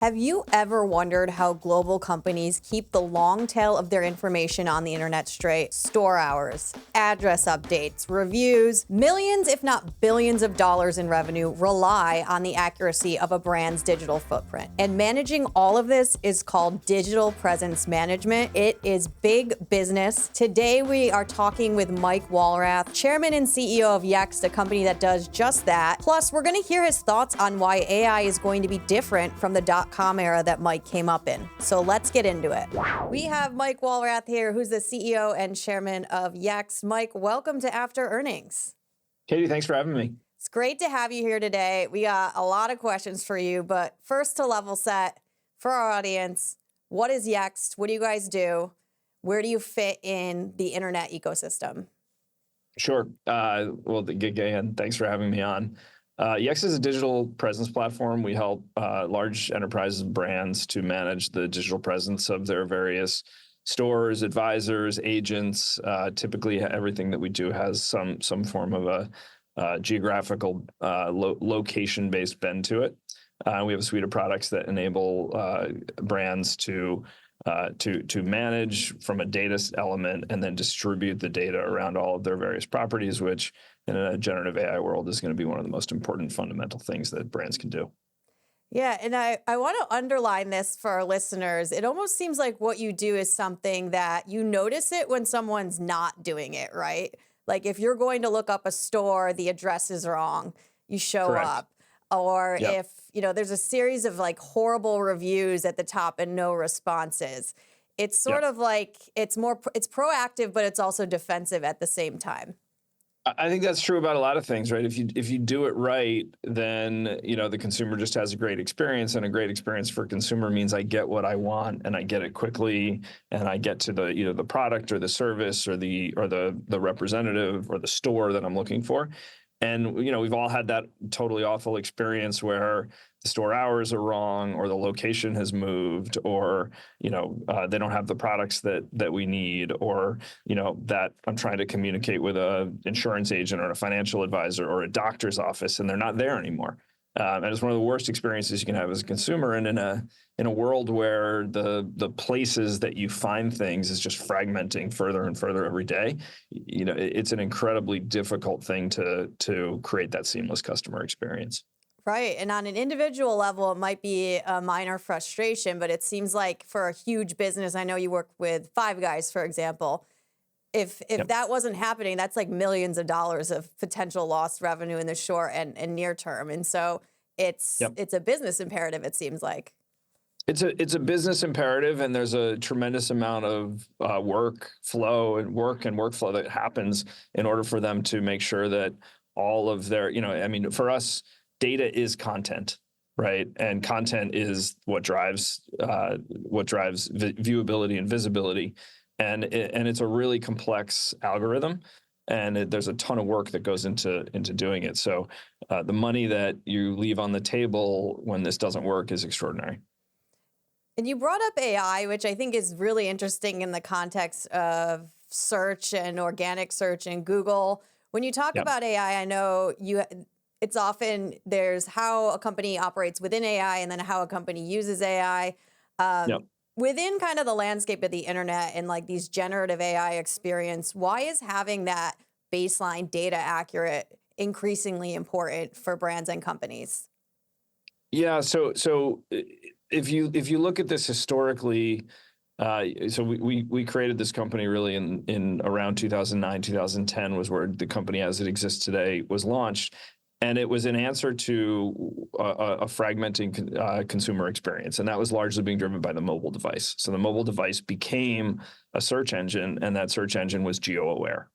Have you ever wondered how global companies keep the long tail of their information on the internet straight? Store hours, address updates, reviews, millions, if not billions of dollars in revenue rely on the accuracy of a brand's digital footprint. And managing all of this is called digital presence management. It is big business. Today we are talking with Mike Walrath, chairman and CEO of Yext, a company that does just that. Plus, we're going to hear his thoughts on why AI is going to be different from the dot-com era that Mike came up in. So let's get into it. We have Mike Walrath here, who's the CEO and chairman of Yext. Mike, welcome to After Earnings. Katie, thanks for having me. It's great to have you here today. We got a lot of questions for you, but first to level set for our audience, what is Yext? What do you guys do? Where do you fit in the internet ecosystem? Sure. Well, again, thanks for having me on. Yext is a digital presence platform. We help large enterprises and brands to manage the digital presence of their various stores, advisors, agents. Typically, everything that we do has some form of a geographical location-based bend to it. We have a suite of products that enable brands to manage from a data element and then distribute the data around all of their various properties, which in a generative AI world is going to be one of the most important fundamental things that brands can do. Yeah, and I want to underline this for our listeners. It almost seems like what you do is something that you notice it when someone's not doing it, right? Like if you're going to look up a store, the address is wrong, you show Correct. up. Or Yep. if, there's a series of like horrible reviews at the top and no responses. It's sort of like it's proactive, but it's also defensive at the same time. I think that's true about a lot of things, right? If you do it right, then the consumer just has a great experience, and a great experience for a consumer means I get what I want and I get it quickly, and I get to the the product or the service or the representative or the store that I'm looking for. And we've all had that totally awful experience where the store hours are wrong, or the location has moved, or they don't have the products that we need, or that I'm trying to communicate with an insurance agent or a financial advisor or a doctor's office, and they're not there anymore. And it's one of the worst experiences you can have as a consumer. And in a world where the places that you find things is just fragmenting further and further every day, it's an incredibly difficult thing to create that seamless customer experience. Right. And on an individual level, it might be a minor frustration, but it seems like for a huge business, I know you work with Five Guys, for example. If Yep. that wasn't happening, that's like millions of dollars of potential lost revenue in the short and near term. And so it's a business imperative, it seems like. It's a business imperative, and there's a tremendous amount of workflow and workflow that happens in order for them to make sure that all of their, for us, data is content, right? And content is what drives viewability and visibility. And it's a really complex algorithm, and there's a ton of work that goes into doing it. So the money that you leave on the table when this doesn't work is extraordinary. And you brought up AI, which I think is really interesting in the context of search and organic search in Google. When you talk about AI, I know it's often there's how a company operates within AI and then how a company uses AI. Within kind of the landscape of the internet and like these generative AI experience, why is having that baseline data accurate increasingly important for brands and companies? Yeah, so if you look at this historically, so we created this company really in around 2009, 2010 was where the company as it exists today was launched. And it was an answer to a fragmenting consumer experience. And that was largely being driven by the mobile device. So the mobile device became a search engine, and that search engine was geo-aware.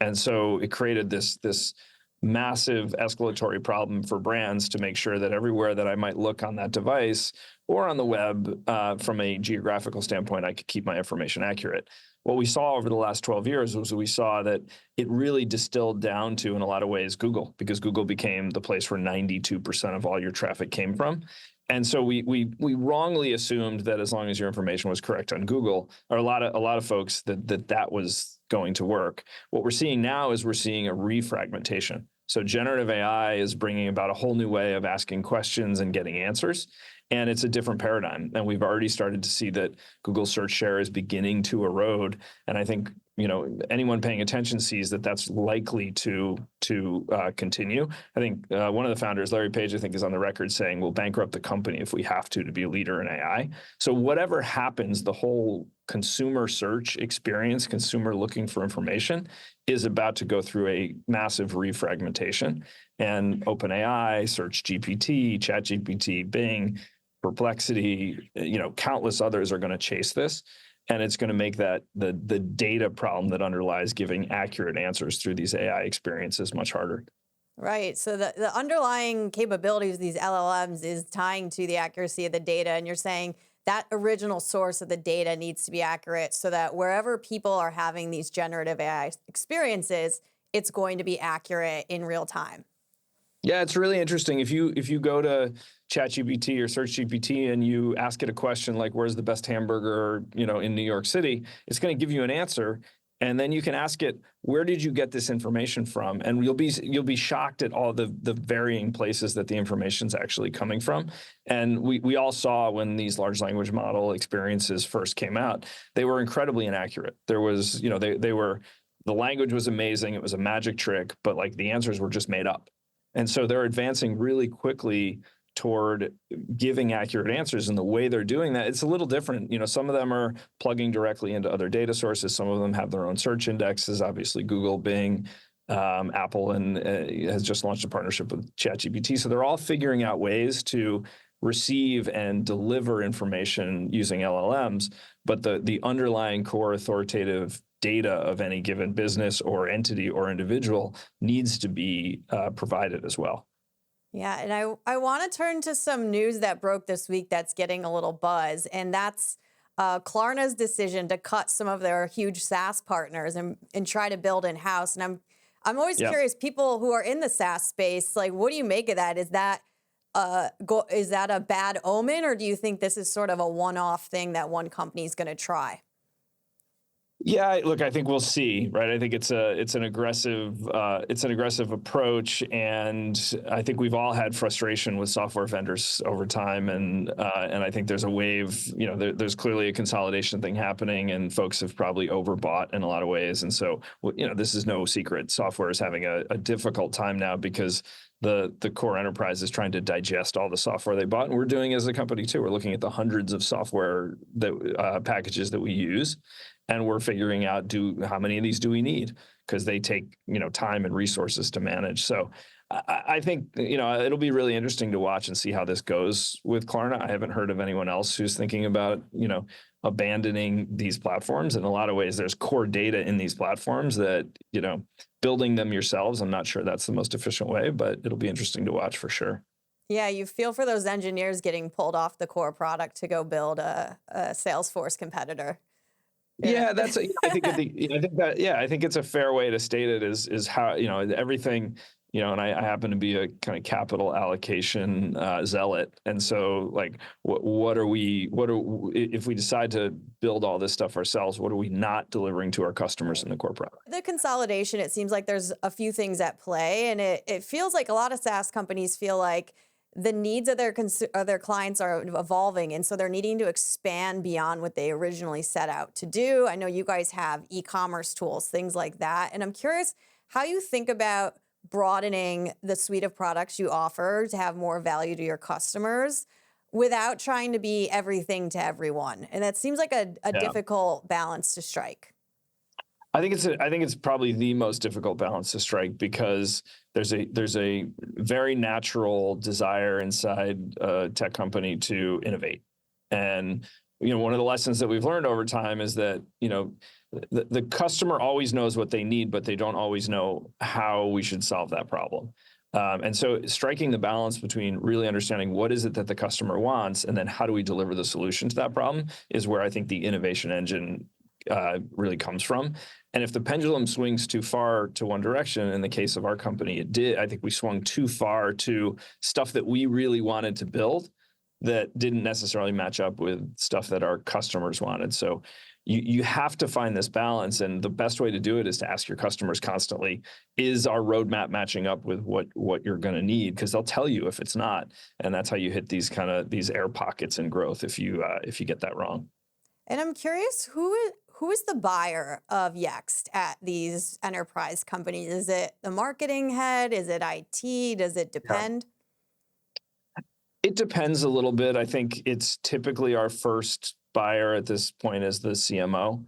And so it created this massive escalatory problem for brands to make sure that everywhere that I might look on that device or on the web, from a geographical standpoint, I could keep my information accurate. What we saw over the last 12 years was we saw that it really distilled down to, in a lot of ways, Google, because Google became the place where 92% of all your traffic came from. And so we wrongly assumed that as long as your information was correct on Google, or a lot of folks that was going to work. What we're seeing now is we're seeing a refragmentation. So generative AI is bringing about a whole new way of asking questions and getting answers. And it's a different paradigm. And we've already started to see that Google search share is beginning to erode. And I think, anyone paying attention sees that that's likely to continue. I think one of the founders, Larry Page, I think is on the record saying we'll bankrupt the company if we have to be a leader in AI. So whatever happens, the whole consumer search experience, consumer looking for information, is about to go through a massive refragmentation. And OpenAI, Search GPT, ChatGPT, Bing, Perplexity, countless others are going to chase this. And it's going to make that the data problem that underlies giving accurate answers through these AI experiences much harder. Right. So the underlying capabilities of these LLMs is tying to the accuracy of the data. And you're saying that original source of the data needs to be accurate so that wherever people are having these generative AI experiences, it's going to be accurate in real time. Yeah, it's really interesting. If you go to ChatGPT or Search GPT and you ask it a question like, "Where's the best hamburger, in New York City?" It's going to give you an answer, and then you can ask it, "Where did you get this information from?" And you'll be shocked at all the varying places that the information's actually coming from. And we all saw when these large language model experiences first came out, they were incredibly inaccurate. There was, the language was amazing, it was a magic trick, but like the answers were just made up. And so they're advancing really quickly toward giving accurate answers. And the way they're doing that, it's a little different. Some of them are plugging directly into other data sources. Some of them have their own search indexes. Obviously, Google, Bing, Apple, and has just launched a partnership with ChatGPT. So they're all figuring out ways to receive and deliver information using LLMs. But the underlying core authoritative data of any given business or entity or individual needs to be provided as well. Yeah, and I want to turn to some news that broke this week that's getting a little buzz, and that's Klarna's decision to cut some of their huge SaaS partners and try to build in-house. And I'm always curious, people who are in the SaaS space, like, what do you make of that? Is that a bad omen, or do you think this is sort of a one-off thing that one company is going to try? Yeah, look, I think we'll see, right? I think it's an aggressive approach, and I think we've all had frustration with software vendors over time, and I think there's a wave. There's clearly a consolidation thing happening, and folks have probably overbought in a lot of ways, and so this is no secret. Software is having a difficult time now because the core enterprise is trying to digest all the software they bought, and we're doing as a company too. We're looking at the hundreds of software packages that we use. And we're figuring out how many of these do we need, because they take time and resources to manage. So I think it'll be really interesting to watch and see how this goes with Klarna. I haven't heard of anyone else who's thinking about abandoning these platforms. In a lot of ways, there's core data in these platforms that building them yourselves, I'm not sure that's the most efficient way, but it'll be interesting to watch for sure. Yeah, you feel for those engineers getting pulled off the core product to go build a Salesforce competitor. Yeah, I think it's a fair way to state it is how, everything, and I happen to be a kind of capital allocation zealot. And so like, if we decide to build all this stuff ourselves, what are we not delivering to our customers in the core product? The consolidation, it seems like there's a few things at play, and it feels like a lot of SaaS companies feel like the needs of their clients are evolving, and so they're needing to expand beyond what they originally set out to do. I know you guys have e-commerce tools, things like that, and I'm curious how you think about broadening the suite of products you offer to have more value to your customers without trying to be everything to everyone. And that seems like a difficult balance to strike. I think it's probably the most difficult balance to strike, because there's a very natural desire inside a tech company to innovate. And one of the lessons that we've learned over time is that the customer always knows what they need, but they don't always know how we should solve that problem. And so striking the balance between really understanding what is it that the customer wants, and then how do we deliver the solution to that problem, is where I think the innovation engine really comes from. And if the pendulum swings too far to one direction, in the case of our company, it did. I think we swung too far to stuff that we really wanted to build, that didn't necessarily match up with stuff that our customers wanted. So you have to find this balance, and the best way to do it is to ask your customers constantly, is our roadmap matching up with what you're going to need? Because they'll tell you if it's not, and that's how you hit these air pockets in growth if you get that wrong. And I'm curious, who is the buyer of Yext at these enterprise companies? Is it the marketing head? Is it IT? Does it depend? It depends a little bit. I think it's typically our first buyer at this point is the CMO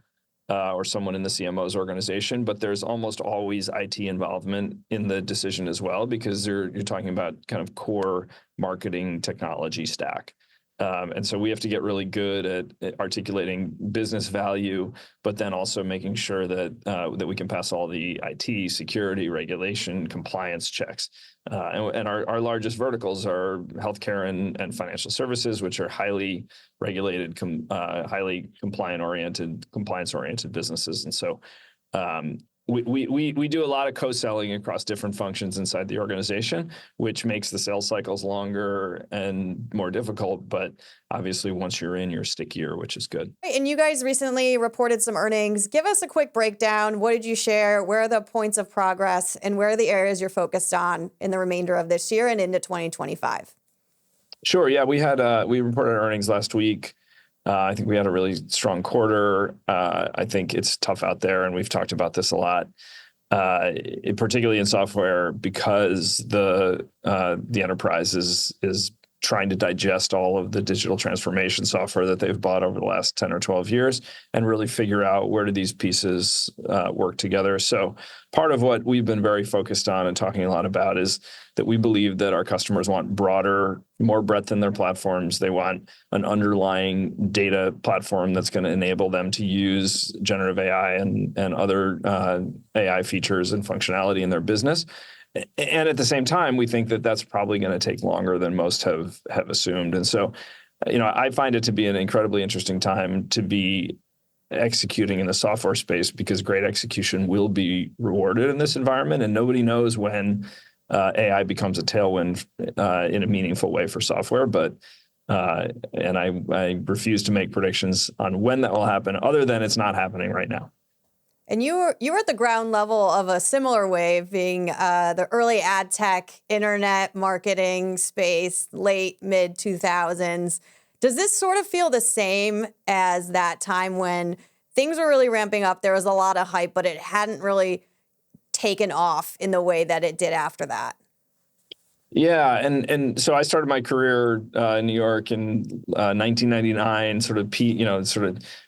or someone in the CMO's organization, but there's almost always IT involvement in the decision as well, because you're talking about kind of core marketing technology stack. And so we have to get really good at articulating business value, but then also making sure that we can pass all the IT, security, regulation, compliance checks. And our largest verticals are healthcare and financial services, which are highly regulated, highly compliance-oriented businesses. And so we do a lot of co-selling across different functions inside the organization, which makes the sales cycles longer and more difficult. But obviously, once you're in, you're stickier, which is good. And you guys recently reported some earnings. Give us a quick breakdown. What did you share? Where are the points of progress, and where are the areas you're focused on in the remainder of this year and into 2025? Sure. Yeah, we reported our earnings last week. I think we had a really strong quarter. I think it's tough out there, and we've talked about this a lot, particularly in software, because the enterprise is trying to digest all of the digital transformation software that they've bought over the last 10 or 12 years and really figure out where do these pieces work together. So part of what we've been very focused on and talking a lot about is that we believe that our customers want more breadth in their platforms. They want an underlying data platform that's going to enable them to use generative AI and other AI features and functionality in their business. And at the same time, we think that that's probably going to take longer than most have assumed. And so, I find it to be an incredibly interesting time to be executing in the software space, because great execution will be rewarded in this environment, and nobody knows when AI becomes a tailwind in a meaningful way for software. But and I refuse to make predictions on when that will happen, other than it's not happening right now. And you were at the ground level of a similar wave, being the early ad tech, internet marketing space, late, mid 2000s. Does this sort of feel the same as that time when things were really ramping up? There was a lot of hype, but it hadn't really taken off in the way that it did after that. Yeah, and so I started my career in New York in 1999, sort of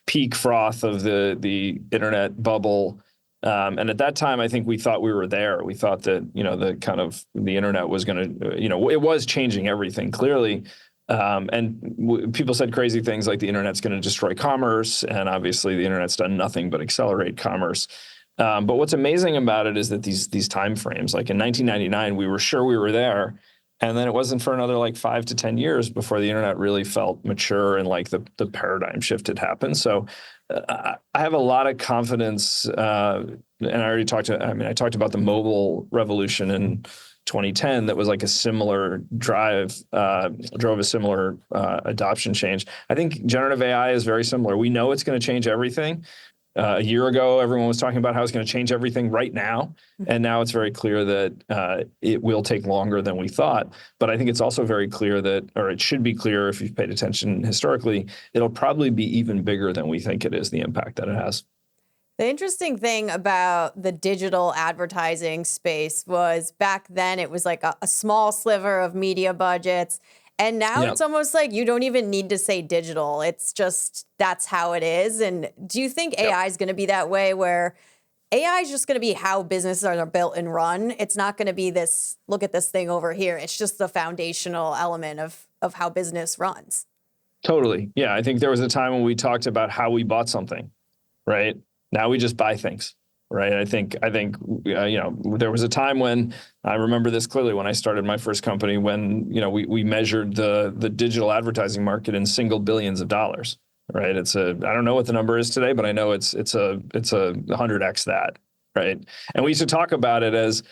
peak froth of the internet bubble, and at that time, I think we thought we were there. We thought that the internet was going to, it was changing everything clearly, and people said crazy things like the internet's going to destroy commerce, and obviously the internet's done nothing but accelerate commerce. But what's amazing about it is that these time frames, like in 1999, we were sure we were there, and then it wasn't for another like 5 to 10 years before the internet really felt mature and like the paradigm shift had happened. So I have a lot of confidence, and I talked about the mobile revolution in 2010 that was like a similar drove a similar adoption change. I think generative AI is very similar. We know it's going to change everything. A year ago, everyone was talking about how it's going to change everything right now. And now it's very clear that it will take longer than we thought. But I think it's also very clear or it should be clear if you've paid attention historically, it'll probably be even bigger than we think it is, the impact that it has. The interesting thing about the digital advertising space was back then it was like a small sliver of media budgets. And now It's almost like you don't even need to say digital. It's just, that's how it is. And do you think AI is going to be that way, where AI is just going to be how businesses are built and run? It's not going to be this, look at this thing over here. It's just the foundational element of how business runs. Totally. Yeah. I think there was a time when we talked about how we bought something, right? Now we just buy things. Right. I think there was a time when, I remember this clearly, when I started my first company, when we measured the digital advertising market in single billions of dollars. Right. I don't know what the number is today, but I know it's a 100x that. Right. And we used to talk about it as,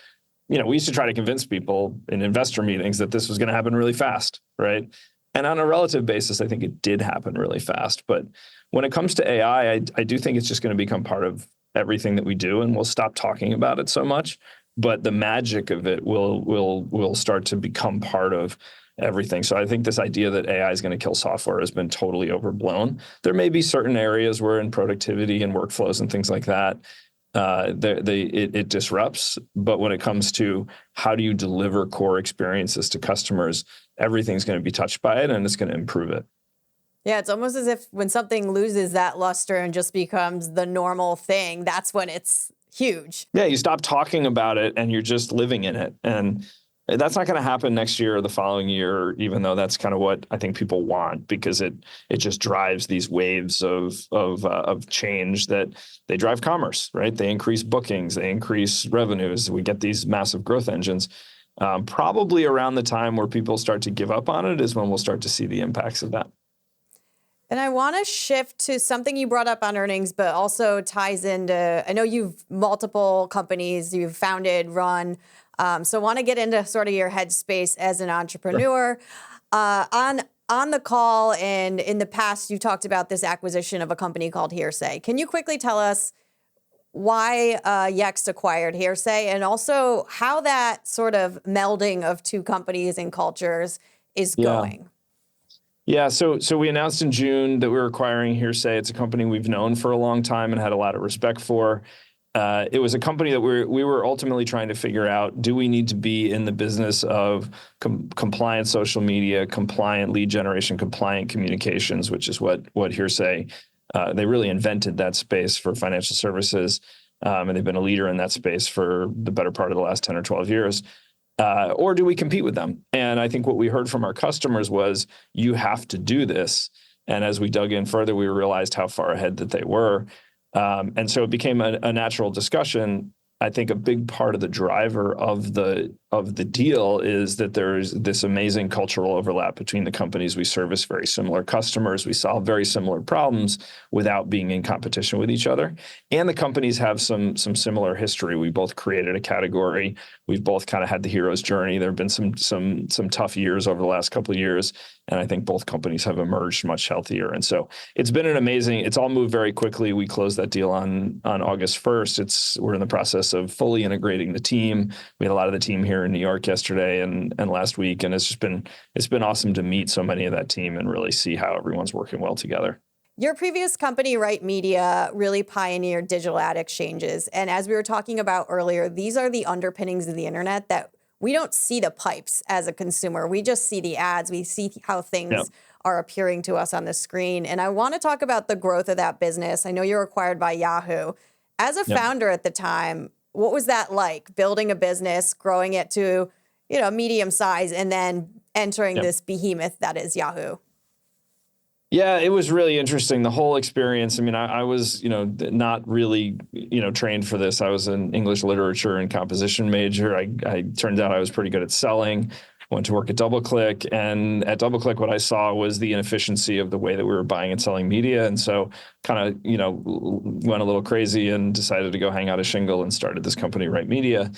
we used to try to convince people in investor meetings that this was going to happen really fast. Right. And on a relative basis, I think it did happen really fast. But when it comes to AI, I do think it's just going to become part of everything that we do, and we'll stop talking about it so much. But the magic of it will start to become part of everything. So I think this idea that AI is going to kill software has been totally overblown. There may be certain areas where in productivity and workflows and things like that, it disrupts. But when it comes to how do you deliver core experiences to customers, everything's going to be touched by it, and it's going to improve it. Yeah, it's almost as if when something loses that luster and just becomes the normal thing, that's when it's huge. Yeah, you stop talking about it and you're just living in it. And that's not going to happen next year or the following year, even though that's kind of what I think people want, because it just drives these waves of change that they drive commerce, right? They increase bookings, they increase revenues. We get these massive growth engines. Probably around the time where people start to give up on it is when we'll start to see the impacts of that. And I want to shift to something you brought up on earnings, but also ties into, I know you've multiple companies you've founded, run. So I want to get into sort of your headspace as an entrepreneur. Sure. On the call and in the past, you talked about this acquisition of a company called Hearsay. Can you quickly tell us why Yext acquired Hearsay, and also how that sort of melding of two companies and cultures is going? Yeah, so we announced in June that we were acquiring Hearsay. It's a company we've known for a long time and had a lot of respect for. It was a company that we were ultimately trying to figure out, do we need to be in the business of compliant social media, compliant lead generation, compliant communications, which is what Hearsay, they really invented that space for financial services, and they've been a leader in that space for the better part of the last 10 or 12 years. Or do we compete with them? And I think what we heard from our customers was, you have to do this. And as we dug in further, we realized how far ahead that they were. And so it became a natural discussion. I think a big part of the driver of the deal is that there's this amazing cultural overlap between the companies. We service very similar customers. We solve very similar problems without being in competition with each other. And the companies have some similar history. We both created a category. We've both kind of had the hero's journey. There have been some tough years over the last couple of years, and I think both companies have emerged much healthier. And so it's been it's all moved very quickly. We closed that deal on August 1st. We're in the process of fully integrating the team. We had a lot of the team here in New York yesterday and last week, and it's been awesome to meet so many of that team and really see how everyone's working well together. Your previous company, Right Media, really pioneered digital ad exchanges. And as we were talking about earlier, these are the underpinnings of the internet that we don't see the pipes as a consumer. We just see the ads. We see how things are appearing to us on the screen. And I want to talk about the growth of that business. I know you're acquired by Yahoo. As a founder at the time, what was that like, building a business, growing it to, medium size, and then entering this behemoth that is Yahoo? Yeah, it was really interesting, the whole experience. I mean, I was, not really, trained for this. I was an English literature and composition major. I turned out I was pretty good at selling. Went to work at DoubleClick, and at DoubleClick, what I saw was the inefficiency of the way that we were buying and selling media. And so kind of, went a little crazy and decided to go hang out a shingle and started this company, Right Media.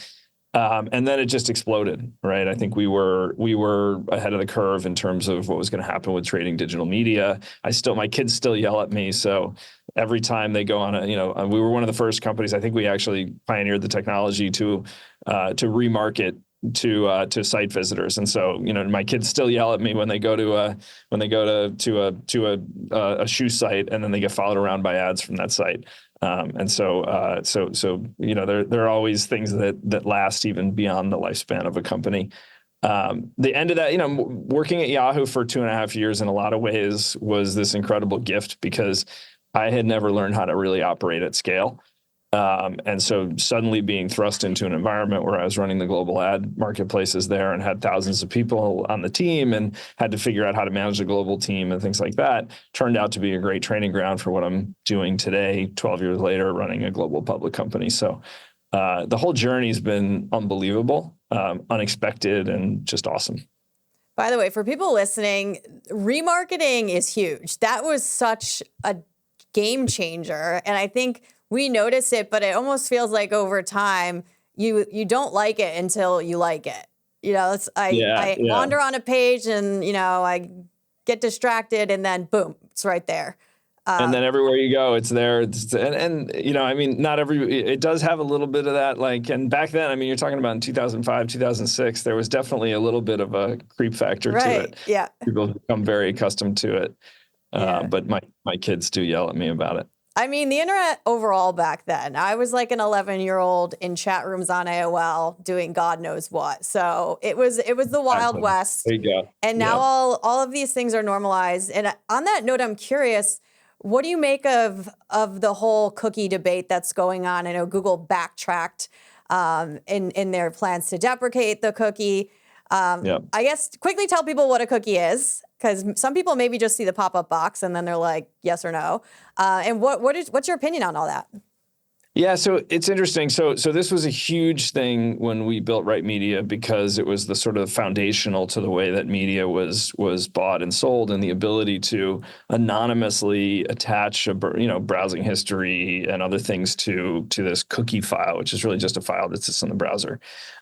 And then it just exploded, right? I think we were ahead of the curve in terms of what was going to happen with trading digital media. My kids still yell at me. So every time they go on we were one of the first companies. I think we actually pioneered the technology to remarket to site visitors. And so, my kids still yell at me when they go to a shoe site, and then they get followed around by ads from that site. And so there are always things that last even beyond the lifespan of a company. The end of that, working at Yahoo for 2.5 years in a lot of ways was this incredible gift, because I had never learned how to really operate at scale. And so suddenly being thrust into an environment where I was running the global ad marketplaces there and had thousands of people on the team and had to figure out how to manage a global team and things like that turned out to be a great training ground for what I'm doing today, 12 years later, running a global public company. So the whole journey has been unbelievable, unexpected, and just awesome. By the way, for people listening, remarketing is huge. That was such a game changer. And I think we notice it, but it almost feels like over time, you don't like it until you like it. I wander on a page and, I get distracted, and then boom, it's right there. And then everywhere you go, it's there. And I mean, it does have a little bit of that. Like, and back then, I mean, you're talking about in 2005, 2006, there was definitely a little bit of a creep factor to it. Yeah. People become very accustomed to it. But my kids do yell at me about it. I mean, the internet overall back then, I was like an 11-year-old in chat rooms on AOL doing God knows what. So it was the Wild West. There you go. And now all of these things are normalized. And on that note, I'm curious, what do you make of the whole cookie debate that's going on? I know Google backtracked in their plans to deprecate the cookie. I guess quickly tell people what a cookie is, because some people maybe just see the pop-up box and then they're like, yes or no. And what's your opinion on all that? Yeah, so it's interesting. So this was a huge thing when we built Right Media, because it was the sort of foundational to the way that media was bought and sold, and the ability to anonymously attach browsing history and other things to this cookie file, which is really just a file that sits in the browser.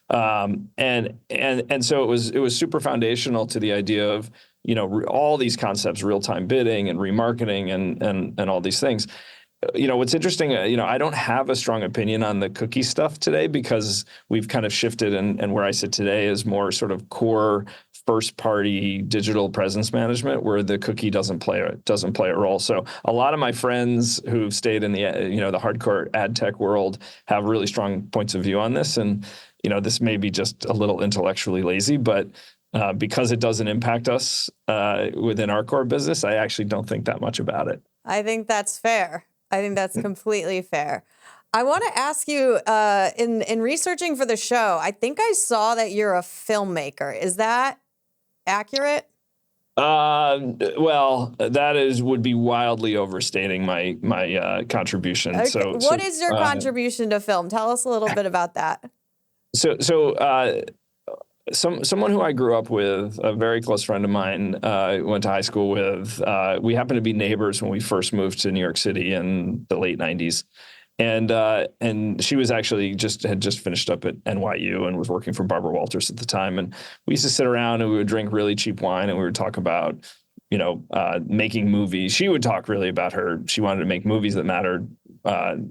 And so it was super foundational to the idea of all these concepts, real-time bidding and remarketing and all these things. What's interesting, I don't have a strong opinion on the cookie stuff today, because we've kind of shifted, and where I sit today is more sort of core first-party digital presence management, where the cookie doesn't play a role. So a lot of my friends who've stayed in the the hardcore ad tech world have really strong points of view on this, and this may be just a little intellectually lazy, but because it doesn't impact us within our core business, I actually don't think that much about it. I think that's fair. I think that's completely fair. I want to ask you, in researching for the show, I think I saw that you're a filmmaker. Is that accurate? Well, that would be wildly overstating my contribution. Okay. What is your contribution to film? Tell us a little bit about that. Someone who I grew up with, a very close friend of mine, went to high school with. We happened to be neighbors when we first moved to New York City in the late '90s, and she was actually had just finished up at NYU and was working for Barbara Walters at the time. And we used to sit around and we would drink really cheap wine, and we would talk about making movies. She would talk really about she wanted to make movies that mattered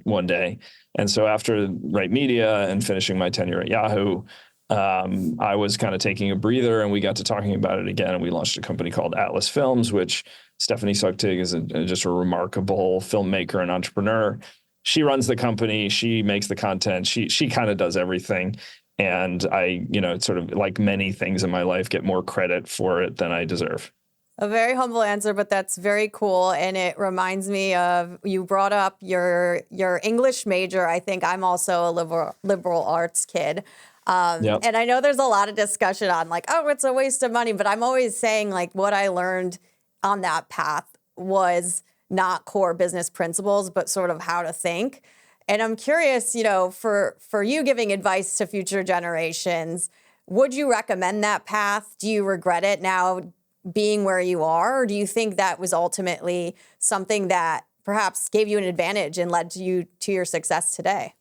one day. And so after Right Media and finishing my tenure at Yahoo, I was kind of taking a breather, and we got to talking about it again, and we launched a company called Atlas Films, which Stephanie Sugtig is just a remarkable filmmaker and entrepreneur. She runs the company, she makes the content, she kind of does everything. And I, sort of like many things in my life, get more credit for it than I deserve. A very humble answer, but that's very cool. And it reminds me of, you brought up your English major. I think I'm also a liberal arts kid. And I know there's a lot of discussion on like, oh, it's a waste of money. But I'm always saying like what I learned on that path was not core business principles, but sort of how to think. And I'm curious, for you giving advice to future generations, would you recommend that path? Do you regret it now being where you are? Or do you think that was ultimately something that perhaps gave you an advantage and led to your success today?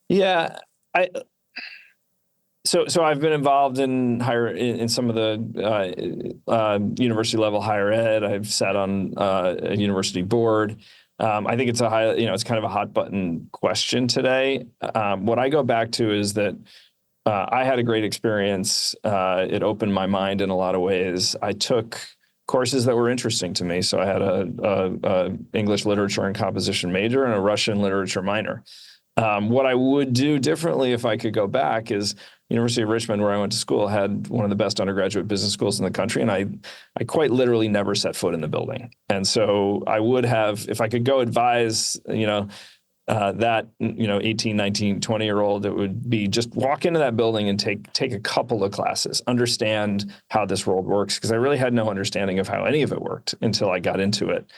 Yeah, So I've been involved in some of the university level higher ed. I've sat on a university board. I think it's it's kind of a hot button question today. What I go back to is that I had a great experience. It opened my mind in a lot of ways. I took courses that were interesting to me. So I had a English literature and composition major and a Russian literature minor. What I would do differently if I could go back is University of Richmond, where I went to school, had one of the best undergraduate business schools in the country, and I quite literally never set foot in the building. And so I would have, if I could go advise, that 18, 19, 20-year-old, it would be just walk into that building and take a couple of classes, understand how this world works, because I really had no understanding of how any of it worked until I got into it.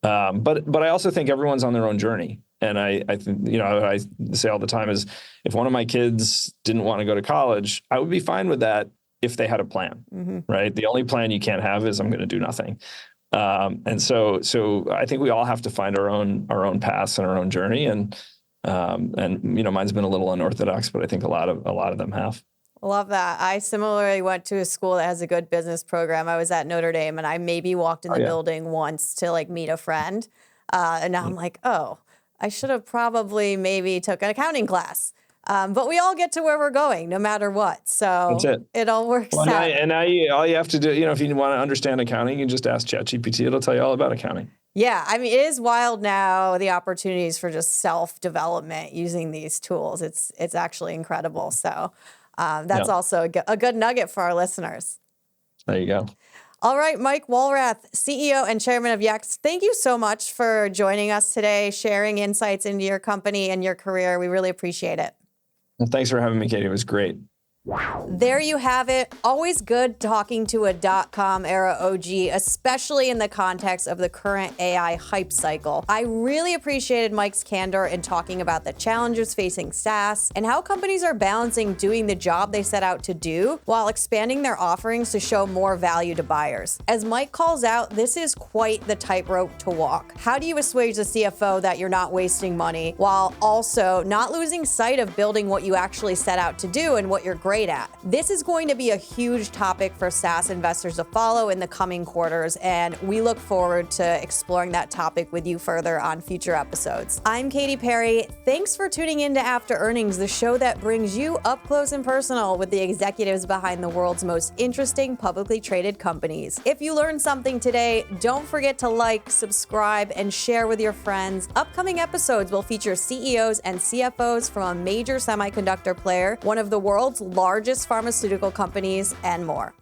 But I also think everyone's on their own journey. And I think, I say all the time is, if one of my kids didn't want to go to college, I would be fine with that if they had a plan, right? The only plan you can't have is I'm going to do nothing. And so I think we all have to find our own paths and our own journey. And mine's been a little unorthodox, but I think a lot of them have. Love that. I similarly went to a school that has a good business program. I was at Notre Dame, and I maybe walked in Oh the yeah. building once to like meet a friend. And now I'm like, oh, I should have probably maybe took an accounting class. But we all get to where we're going, no matter what. That's So it. it all works Well, out. all you have to do, if you want to understand accounting, you just ask ChatGPT. It'll tell you all about accounting. Yeah, I mean, it is wild now, the opportunities for just self-development using these tools. It's actually incredible. So that's Yeah. also a good nugget for our listeners. There you go. All right, Mike Walrath, CEO and chairman of Yext, thank you so much for joining us today, sharing insights into your company and your career. We really appreciate it. Well, thanks for having me, Katie. It was great. There you have it. Always good talking to a .com era OG, especially in the context of the current AI hype cycle. I really appreciated Mike's candor in talking about the challenges facing SaaS and how companies are balancing doing the job they set out to do while expanding their offerings to show more value to buyers. As Mike calls out, this is quite the tightrope to walk. How do you assuage the CFO that you're not wasting money while also not losing sight of building what you actually set out to do and what you're great at? This is going to be a huge topic for SaaS investors to follow in the coming quarters, and we look forward to exploring that topic with you further on future episodes. I'm Katy Perry. Thanks for tuning in to After Earnings, the show that brings you up close and personal with the executives behind the world's most interesting publicly traded companies. If you learned something today, don't forget to like, subscribe, and share with your friends. Upcoming episodes will feature CEOs and CFOs from a major semiconductor player, one of the world's largest pharmaceutical companies, and more.